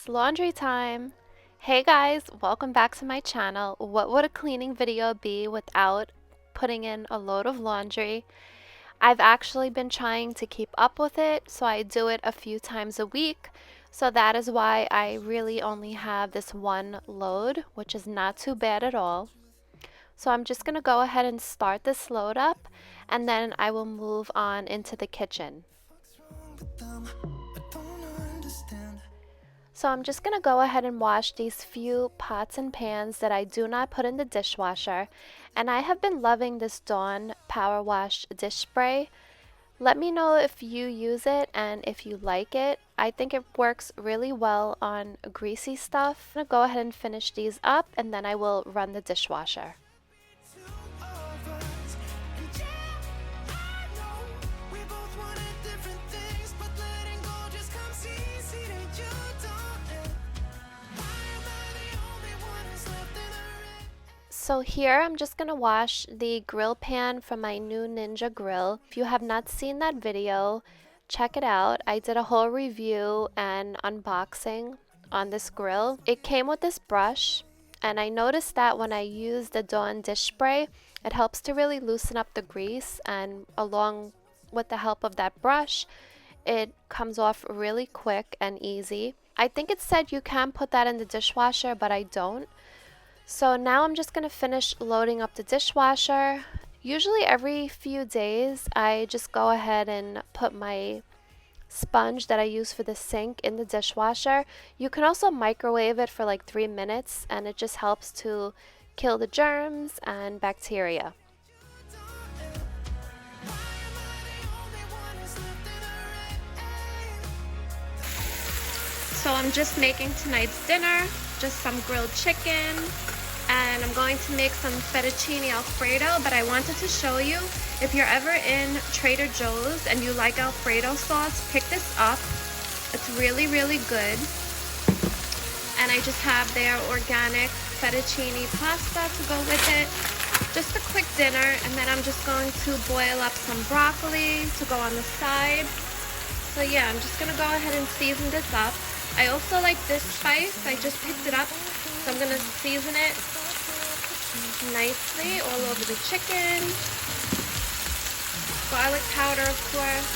It's laundry time. Hey guys, welcome back to my channel. What would a cleaning video be without putting in a load of laundry? I've actually been trying to keep up with it, so I do it a few times a week. So that is why I really only have this one load, which is not too bad at all. So I'm just going to go ahead and start this load up, and then I will move on into the kitchen. So I'm just going to go ahead and wash these few pots and pans that I do not put in the dishwasher. And I have been loving this Dawn Power Wash dish spray. Let me know if you use it and if you like it. I think it works really well on greasy stuff. I'm going to go ahead and finish these up, and then I will run the dishwasher. So here I'm just going to wash the grill pan from my new Ninja grill. If you have not seen that video, check it out. I did a whole review and unboxing on this grill. It came with this brush, and I noticed that when I use the Dawn dish spray, it helps to really loosen up the grease, and along with the help of that brush, it comes off really quick and easy. I think it said you can put that in the dishwasher, but I don't. So now I'm just going to finish loading up the dishwasher. Usually every few days I just go ahead and put my sponge that I use for the sink in the dishwasher. You can also microwave it for like 3 minutes, and it just helps to kill the germs and bacteria. So I'm just making tonight's dinner, just some grilled chicken, and I'm going to make some fettuccine alfredo. But I wanted to show you, if you're ever in Trader Joe's and you like alfredo sauce, pick this up. It's really, really good. And I just have their organic fettuccine pasta to go with it. Just a quick dinner, and then I'm just going to boil up some broccoli to go on the side. So yeah, I'm just gonna go ahead and season this up. I also like this spice. I just picked it up, so I'm gonna season it nicely all over the chicken. Garlic powder, of course.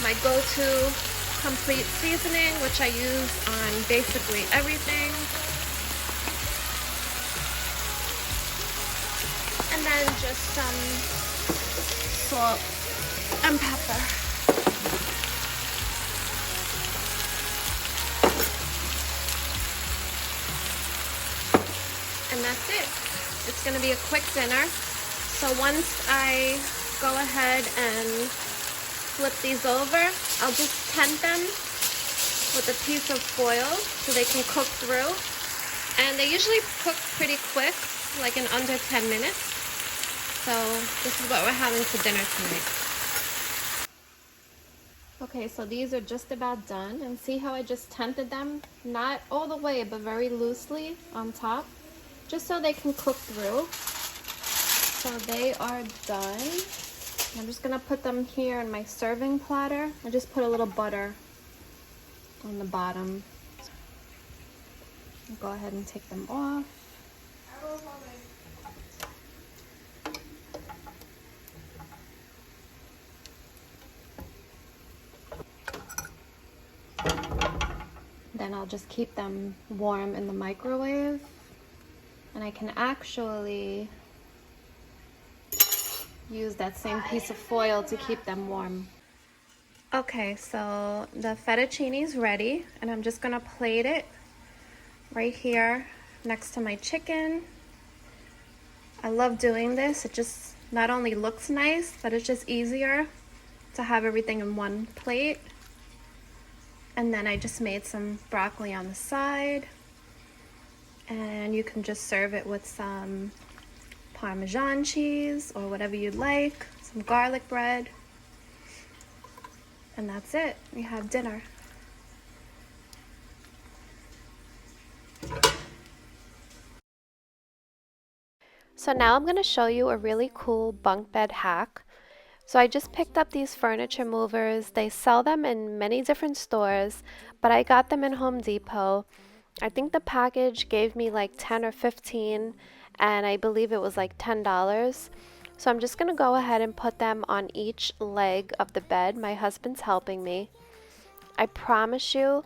My go-to complete seasoning, which I use on basically everything. And then just some salt and pepper. And that's it. It's going to be a quick dinner. So once I go ahead and flip these over, I'll just tent them with a piece of foil so they can cook through. And they usually cook pretty quick, like in under 10 minutes. So this is what we're having for dinner tonight. Okay, so these are just about done, and see how I just tented them? Not all the way, but very loosely on top, just so they can cook through. So they are done. I'm just gonna put them here in my serving platter. I just put a little butter on the bottom. I'll go ahead and take them off. Then I'll just keep them warm in the microwave, and I can actually use that same piece of foil to keep them warm. Okay, so the fettuccine is ready, and I'm just gonna plate it right here next to my chicken. I love doing this. It just not only looks nice, but it's just easier to have everything in one plate. And then I just made some broccoli on the side, and you can just serve it with some Parmesan cheese or whatever you'd like, some garlic bread, and that's it. We have dinner. So now I'm going to show you a really cool bunk bed hack. So I just picked up these furniture movers. They sell them in many different stores, but I got them in Home Depot. I think the package gave me like 10 or 15, and I believe it was like $10. So I'm just going to go ahead and put them on each leg of the bed. My husband's helping me. I promise you,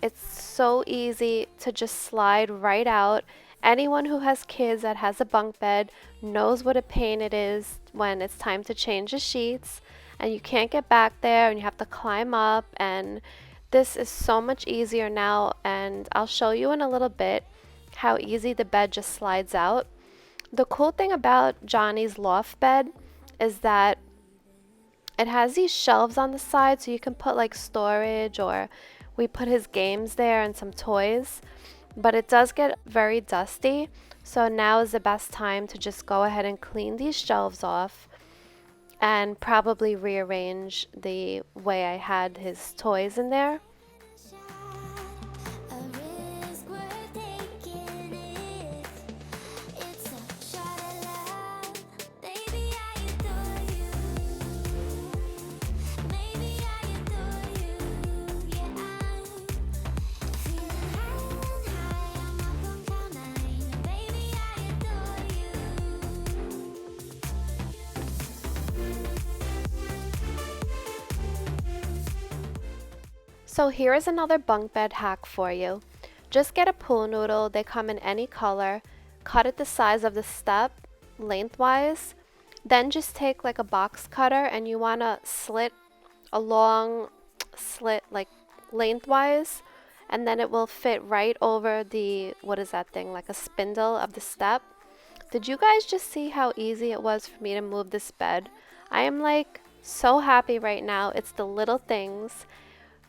it's so easy to just slide right out. Anyone who has kids that has a bunk bed knows what a pain it is when it's time to change the sheets and you can't get back there and you have to climb up, and this is so much easier now, and I'll show you in a little bit how easy the bed just slides out. The cool thing about Johnny's loft bed is that it has these shelves on the side so you can put like storage, or we put his games there and some toys, but it does get very dusty. So now is the best time to just go ahead and clean these shelves off and probably rearrange the way I had his toys in there. So here is another bunk bed hack for you. Just get a pool noodle, they come in any color, cut it the size of the step lengthwise, then just take like a box cutter and you want to slit a long slit like lengthwise, and then it will fit right over the, what is that thing, like a spindle of the step. Did you guys just see how easy it was for me to move this bed? I am like so happy right now. It's the little things.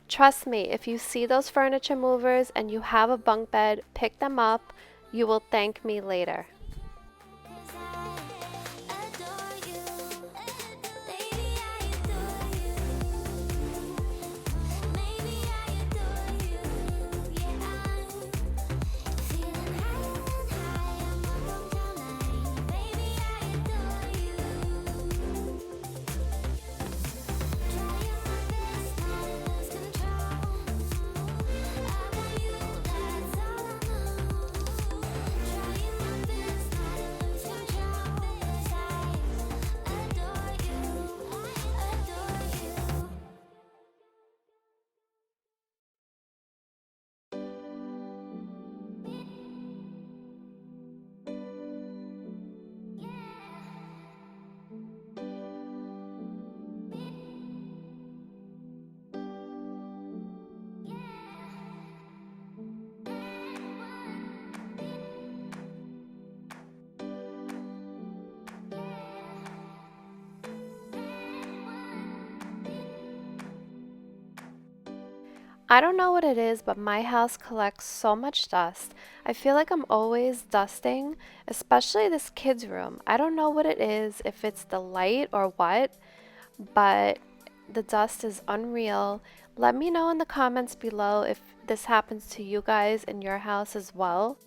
Trust me, if you see those furniture movers and you have a bunk bed, pick them up. You will thank me later. I don't know what it is, but my house collects so much dust. I feel like I'm always dusting, especially this kids' room. I don't know what it is, if it's the light or what, but the dust is unreal. Let me know in the comments below if this happens to you guys in your house as well.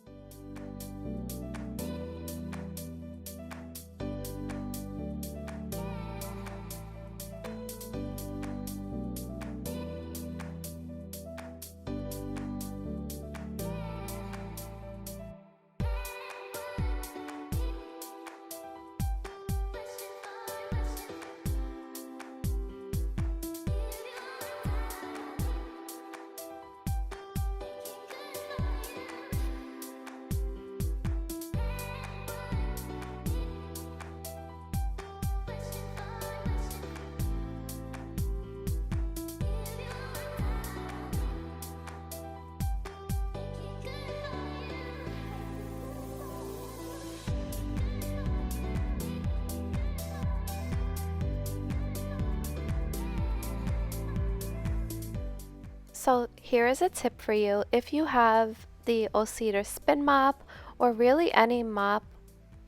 So here is a tip for you. If you have the O-Cedar spin mop or really any mop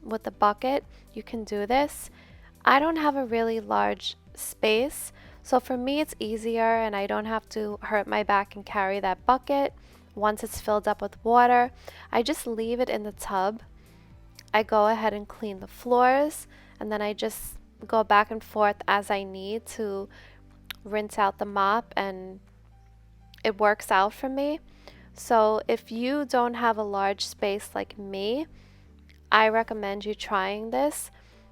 with a bucket, you can do this. I don't have a really large space, so for me it's easier and I don't have to hurt my back and carry that bucket. Once it's filled up with water, I just leave it in the tub. I go ahead and clean the floors, and then I just go back and forth as I need to rinse out the mop, and it works out for me. So if you don't have a large space like me, I recommend you trying this.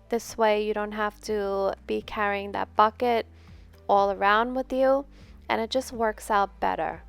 This way you don't have to be carrying that bucket all around with you, and it just works out better.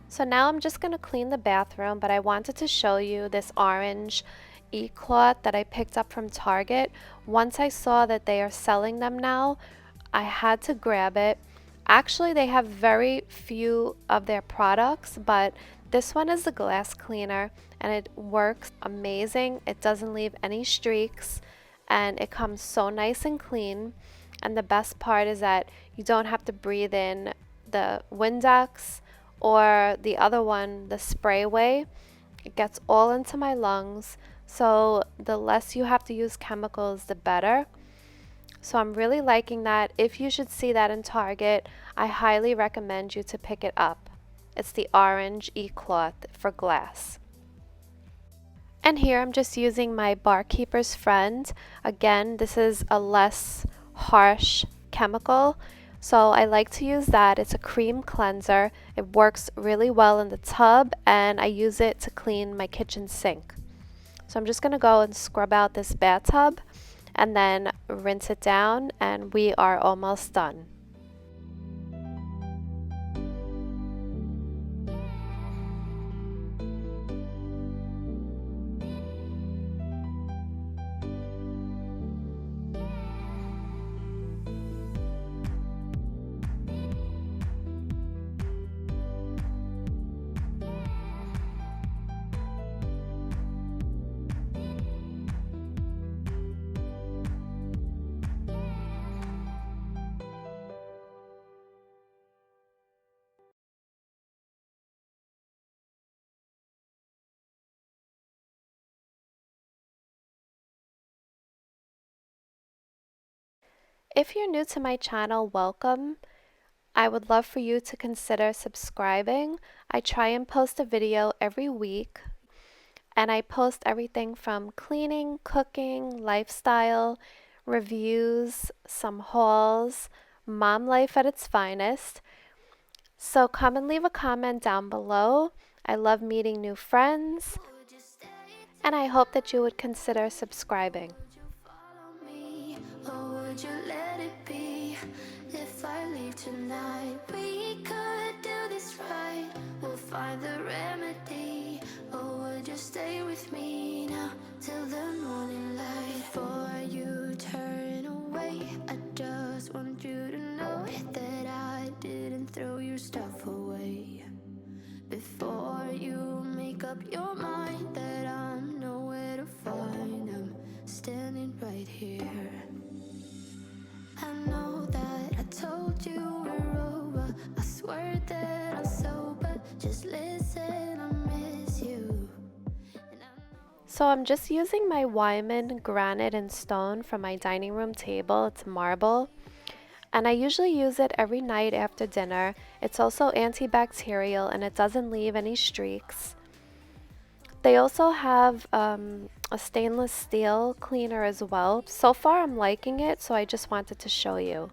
So now I'm just going to clean the bathroom, but I wanted to show you this orange e-cloth that I picked up from Target. Once I saw that they are selling them now, I had to grab it. Actually, they have very few of their products, but this one is the glass cleaner and it works amazing. It doesn't leave any streaks and it comes so nice and clean. And the best part is that you don't have to breathe in the Windex or the other one, the spray way. It gets all into my lungs, so the less you have to use chemicals, the better. So I'm really liking that. If you should see that in Target, I highly recommend you to pick it up. It's the orange e-cloth for glass. And here I'm just using my Barkeeper's Friend. Again, this is a less harsh chemical, so I like to use that. It's a cream cleanser. It works really well in the tub, and I use it to clean my kitchen sink. So I'm just going to go and scrub out this bathtub and then rinse it down, and we are almost done. If you're new to my channel, welcome. I would love for you to consider subscribing. I try and post a video every week, and I post everything from cleaning, cooking, lifestyle, reviews, some hauls, mom life at its finest. So come and leave a comment down below. I love meeting new friends, and I hope that you would consider subscribing. Would you let it be? If I leave tonight, we could do this right. We'll find the remedy. Or would you stay with me now till the morning light? Before you turn away, I just want you to know that I didn't throw your stuff away. Before you make up your mind that I'm nowhere to find, I'm standing right here. I know that I told you we're over. I swear that I'm sober. Just listen, I miss you. So I'm just using my Wyman granite and stone from my dining room table. It's marble. And I usually use it every night after dinner. It's also antibacterial and it doesn't leave any streaks. They also have a stainless steel cleaner as well. So far I'm liking it, so I just wanted to show you.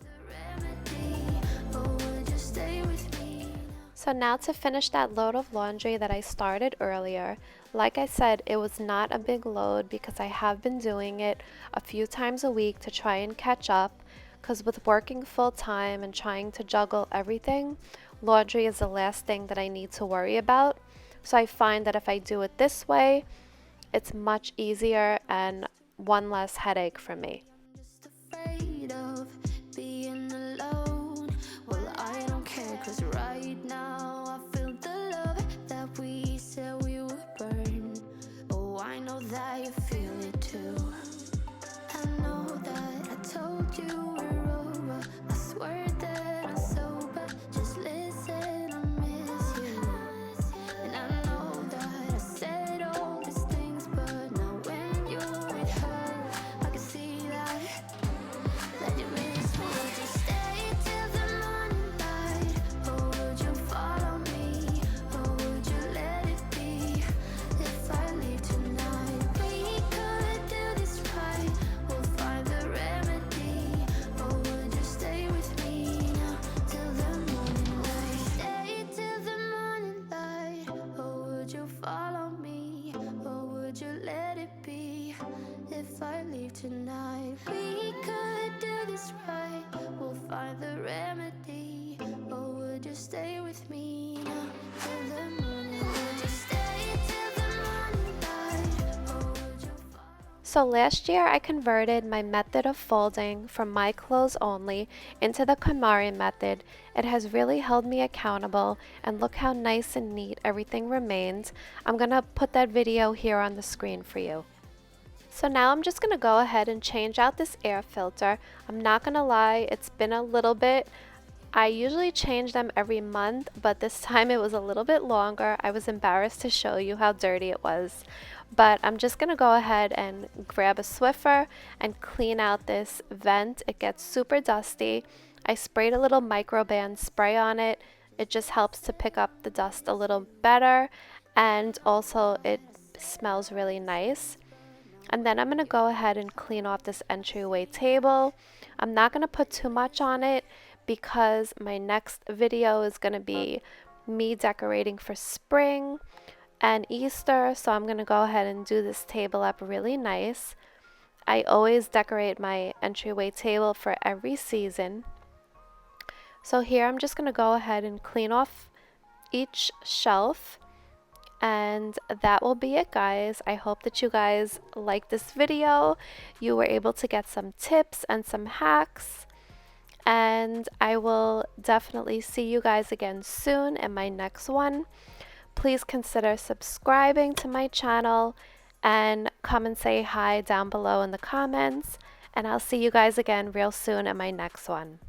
So now to finish that load of laundry that I started earlier. Like I said, it was not a big load because I have been doing it a few times a week to try and catch up, because with working full time and trying to juggle everything, laundry is the last thing that I need to worry about. So I find that if I do it this way, it's much easier and one less headache for me. Just afraid of being alone. Well, I don't care, 'cause right now I feel the love that we said we would burn. Oh, I know that you feel it too. I know that I told you we're over. I swear that I'm sober. Just listen, I miss you. And I know that I said all these things, but now when you're with her, it be if I leave tonight? We could do this right, we'll find the remedy. Or would you stay with me now till the morning? Would you stay till the morning light? Or would you So last year I converted my method of folding from my clothes only into the KonMari method. It has really held me accountable, and look how nice and neat everything remains. I'm gonna put that video here on the screen for you. So now I'm just gonna go ahead and change out this air filter. I'm not gonna lie, it's been a little bit. I usually change them every month, but this time it was a little bit longer. I was embarrassed to show you how dirty it was. But I'm just gonna go ahead and grab a Swiffer and clean out this vent. It gets super dusty. I sprayed a little microban spray on it. It just helps to pick up the dust a little better, and also it smells really nice. And then I'm going to go ahead and clean off this entryway table. I'm not going to put too much on it because my next video is going to be me decorating for spring and Easter. So I'm going to go ahead and do this table up really nice. I always decorate my entryway table for every season. So here I'm just going to go ahead and clean off each shelf. And that will be it, guys. I hope that you guys liked this video. You were able to get some tips and some hacks. And I will definitely see you guys again soon in my next one. Please consider subscribing to my channel and come and say hi down below in the comments. And I'll see you guys again real soon in my next one.